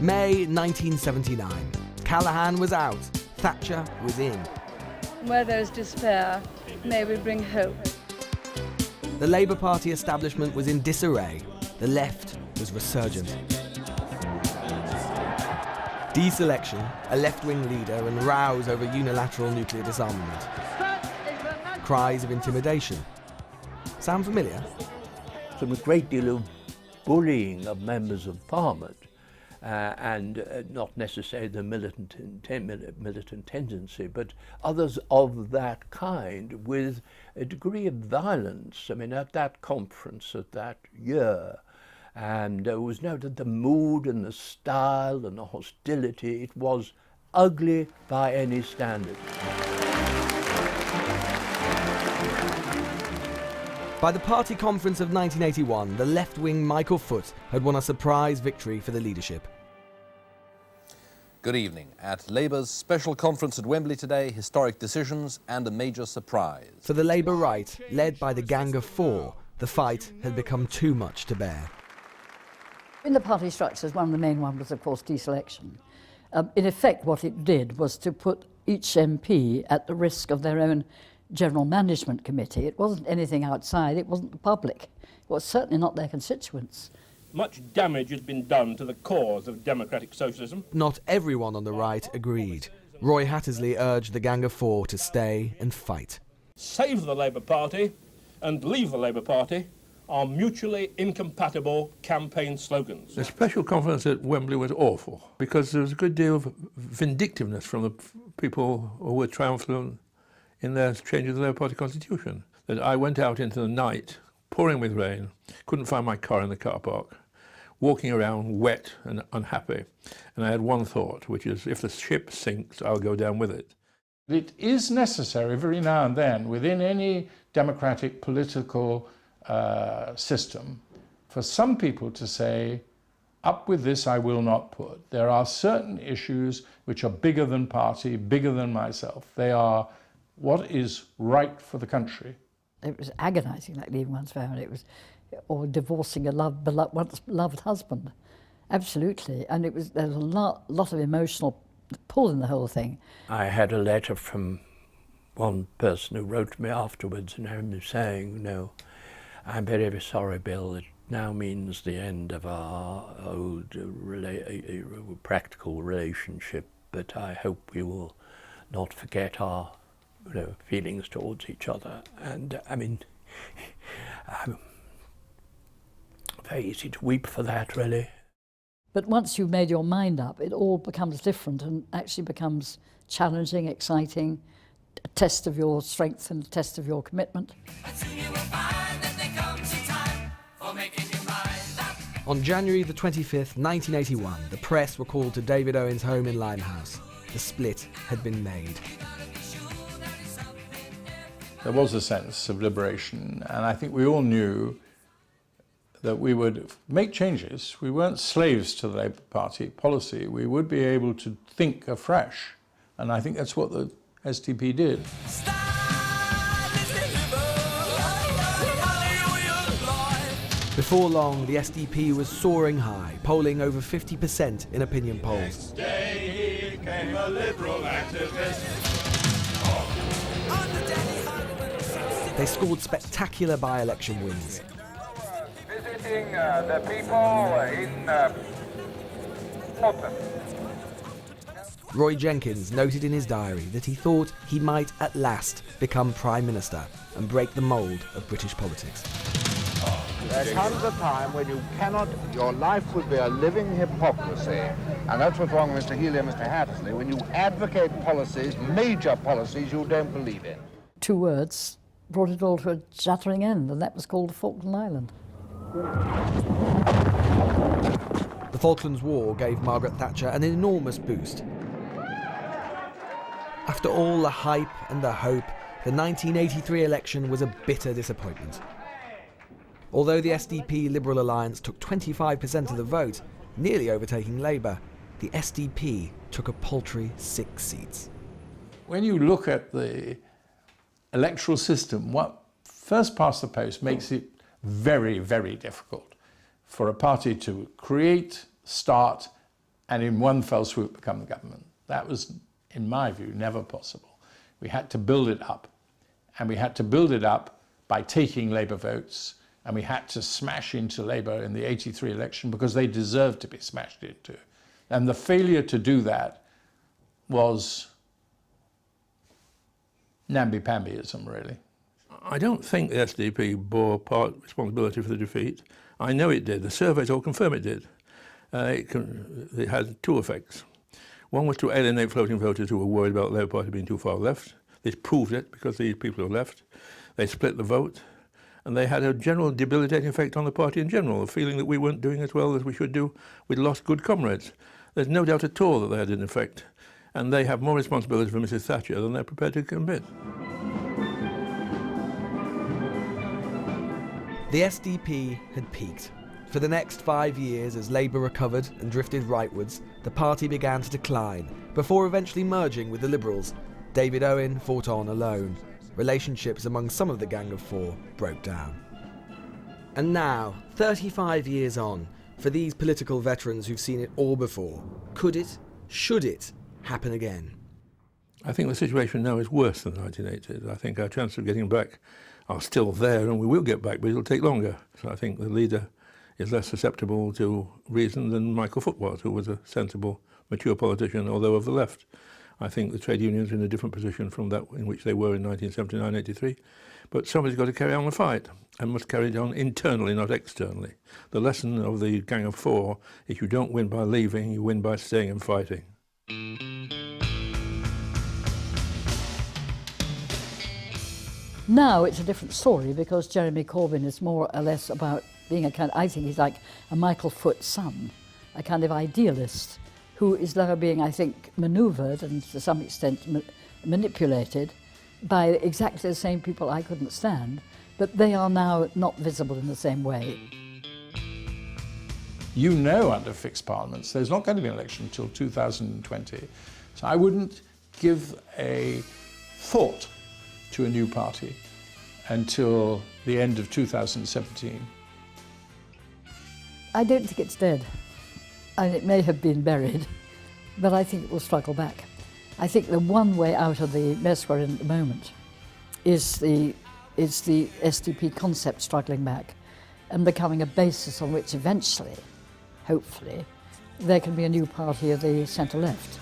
May 1979. Callaghan was out, Thatcher was in. Where there is despair, may we bring hope. The Labour Party establishment was in disarray. The left was resurgent. Deselection, a left-wing leader, and rows over unilateral nuclear disarmament. Cries of intimidation. Sound familiar? There was a great deal of bullying of members of Parliament, and not necessarily the militant tendency, but others of that kind with a degree of violence. I mean, at that conference, at that year, and it was noted the mood and the style and the hostility, it was ugly by any standard. By the party conference of 1981, the left-wing Michael Foot had won a surprise victory for the leadership. Good evening. At Labour's special conference at Wembley today, historic decisions and a major surprise. For the Labour right, led by the Gang of Four, the fight had become too much to bear. In the party structures, one of the main ones was, of course, deselection. In effect, what it did was to put each MP at the risk of their own general management committee. It wasn't anything outside, it wasn't the public. It was certainly not their constituents. Much damage has been done to the cause of democratic socialism. Not everyone on the right agreed. Roy Hattersley urged the Gang of Four to stay and fight. Save the Labour Party and leave the Labour Party are mutually incompatible campaign slogans. The special conference at Wembley was awful because there was a good deal of vindictiveness from the people who were triumphant in their change of the Labour Party constitution. That I went out into the night, pouring with rain, couldn't find my car in the car park, walking around wet and unhappy. And I had one thought, which is, if the ship sinks, I'll go down with it. It is necessary every now and then within any democratic political system for some people to say, up with this I will not put. There are certain issues which are bigger than party, bigger than myself. They are what is right for the country. It was agonising, like leaving one's family. It was, or divorcing a once loved husband. Absolutely. And there was a lot of emotional pull in the whole thing. I had a letter from one person who wrote to me afterwards, and I remember saying, no, I'm very, very sorry, Bill. It now means the end of our old practical relationship, but I hope we will not forget our feelings towards each other. And I mean, very easy to weep for that, really. But once you've made your mind up, it all becomes different and actually becomes challenging, exciting, a test of your strength and a test of your commitment. On January the 25th, 1981, the press were called to David Owen's home in Limehouse. The split had been made. There was a sense of liberation, and I think we all knew that we would make changes. We weren't slaves to the Labour Party policy. We would be able to think afresh, and I think that's what the SDP did. Before long, the SDP was soaring high, polling over 50% in opinion polls. Next day he came a liberal activist. They scored spectacular by-election wins. Visiting the people in Portland. Roy Jenkins noted in his diary that he thought he might at last become Prime Minister and break the mould of British politics. There comes a time when you cannot, your life would be a living hypocrisy. And that's what's wrong with Mr. Healy and Mr. Hattersley, when you advocate policies, major policies you don't believe in. 2 words brought it all to a shattering end, and that was called the Falkland Island. The Falklands War gave Margaret Thatcher an enormous boost. After all the hype and the hope, the 1983 election was a bitter disappointment. Although the SDP Liberal Alliance took 25% of the vote, nearly overtaking Labour, the SDP took a paltry 6 seats. When you look at the electoral system, what first past the post makes it very, very difficult for a party to create, start and in one fell swoop become the government. That was, in my view, never possible. We had to build it up, and we had to build it up by taking Labour votes, and we had to smash into Labour in the '83 election because they deserved to be smashed into. And the failure to do that was namby-pambyism, really. I don't think the SDP bore part responsibility for the defeat. I know it did. The surveys all confirm it did. It had two effects. One was to alienate floating voters who were worried about the Labour Party being too far left. They proved it because these people are left. They split the vote, and they had a general debilitating effect on the party in general, a feeling that we weren't doing as well as we should do. We'd lost good comrades. There's no doubt at all that they had an effect, and they have more responsibility for Mrs. Thatcher than they're prepared to admit. The SDP had peaked. For the next 5 years, as Labour recovered and drifted rightwards, the party began to decline, before eventually merging with the Liberals. David Owen fought on alone. Relationships among some of the Gang of Four broke down. And now, 35 years on, for these political veterans who've seen it all before, could it, should it, happen again? I think the situation now is worse than the 1980s. I think our chances of getting back are still there, and we will get back, but it'll take longer. So I think the leader is less susceptible to reason than Michael Foot was, who was a sensible, mature politician, although of the left. I think the trade unions are in a different position from that in which they were in 1979-83. But somebody's got to carry on the fight, and must carry it on internally, not externally. The lesson of the Gang of Four is you don't win by leaving, you win by staying and fighting. Now it's a different story because Jeremy Corbyn is more or less about being a kind of, I think he's like a Michael Foot son, a kind of idealist who is now being, I think, manoeuvred and to some extent manipulated by exactly the same people I couldn't stand, but they are now not visible in the same way. You know, under fixed parliaments, there's not going to be an election until 2020. So I wouldn't give a thought to a new party until the end of 2017. I don't think it's dead. And it may have been buried, but I think it will struggle back. I think the one way out of the mess we're in at the moment is the SDP concept struggling back and becoming a basis on which eventually, hopefully, there can be a new party of the centre-left.